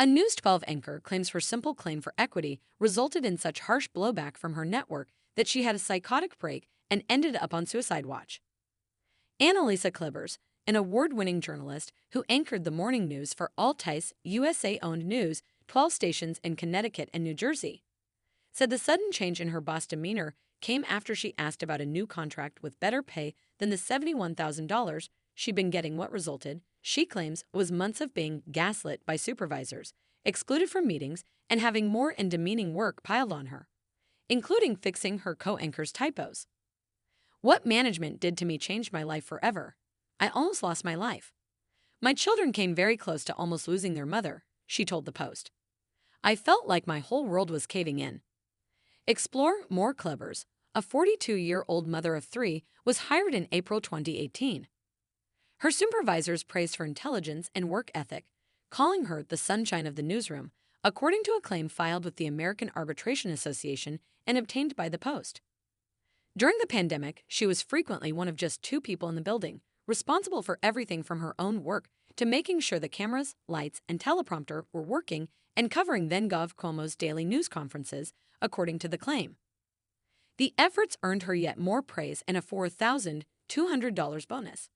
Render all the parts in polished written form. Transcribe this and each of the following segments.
A News 12 anchor claims her simple claim for equity resulted in such harsh blowback from her network that she had a psychotic break and ended up on suicide watch. Annalisa Klebers, an award-winning journalist who anchored the morning news for Altice USA-owned News 12 stations in Connecticut and New Jersey, said the sudden change in her boss demeanor came after she asked about a new contract with better pay than the $71,000 she'd been getting. What resulted, she claims, was months of being gaslit by supervisors, excluded from meetings, and having more and demeaning work piled on her, including fixing her co-anchor's typos. "What management did to me changed my life forever. I almost lost my life. My children came very close to almost losing their mother," she told the Post. "I felt like my whole world was caving in." Explore more. Klebers, a 42-year-old mother of three, was hired in April 2018. Her supervisors praised her intelligence and work ethic, calling her the sunshine of the newsroom, according to a claim filed with the American Arbitration Association and obtained by the Post. During the pandemic, she was frequently one of just two people in the building, responsible for everything from her own work to making sure the cameras, lights, and teleprompter were working and covering then-Gov Cuomo's daily news conferences, according to the claim. The efforts earned her yet more praise and a $4,200 bonus.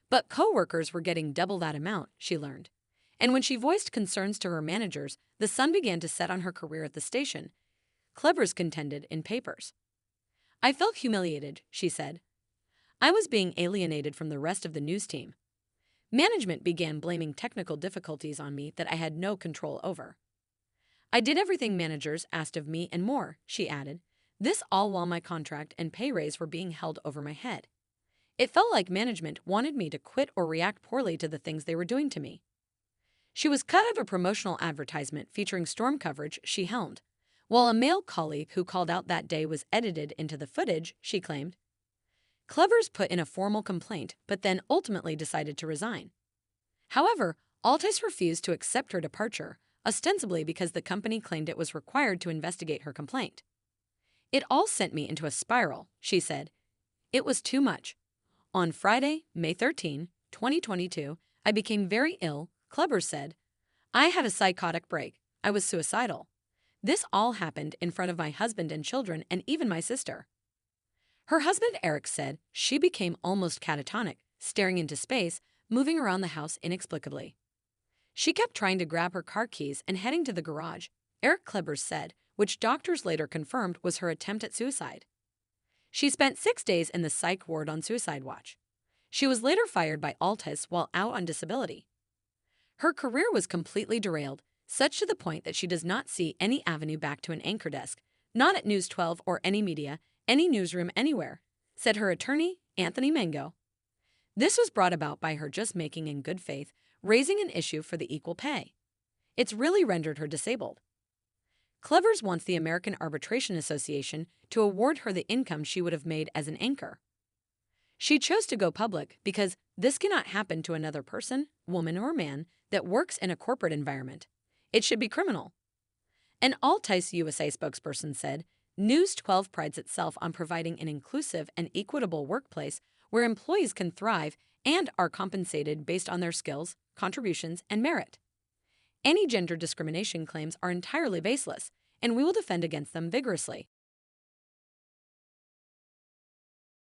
But co-workers were getting double that amount, she learned. And when she voiced concerns to her managers, the sun began to set on her career at the station, Klebers contended in papers. "I felt humiliated," she said. "I was being alienated from the rest of the news team. Management began blaming technical difficulties on me that I had no control over. I did everything managers asked of me and more," she added. "This all while my contract and pay raise were being held over my head. It felt like management wanted me to quit or react poorly to the things they were doing to me." She was cut out of a promotional advertisement featuring storm coverage she helmed, while a male colleague who called out that day was edited into the footage, she claimed. Klebers put in a formal complaint but then ultimately decided to resign. However, Altice refused to accept her departure, ostensibly because the company claimed it was required to investigate her complaint. "It all sent me into a spiral," she said. "It was too much. On Friday, May 13, 2022, I became very ill," Klebers said. "I had a psychotic break. I was suicidal. This all happened in front of my husband and children and even my sister." Her husband Eric said she became almost catatonic, staring into space, moving around the house inexplicably. "She kept trying to grab her car keys and heading to the garage," Eric Klebers said, which doctors later confirmed was her attempt at suicide. She spent 6 days in the psych ward on suicide watch. She was later fired by Altice while out on disability. Her career was completely derailed, such to the point that she does not see any avenue back to an anchor desk, not at News 12 or any media, any newsroom anywhere, said her attorney, Anthony Mango. This was brought about by her just making in good faith, raising an issue for the equal pay. It's really rendered her disabled. Klebers wants the American Arbitration Association to award her the income she would have made as an anchor. She chose to go public because this cannot happen to another person, woman or man, that works in a corporate environment. It should be criminal. An Altice USA spokesperson said, "News 12 prides itself on providing an inclusive and equitable workplace where employees can thrive and are compensated based on their skills, contributions, and merit. Any gender discrimination claims are entirely baseless, and we will defend against them vigorously."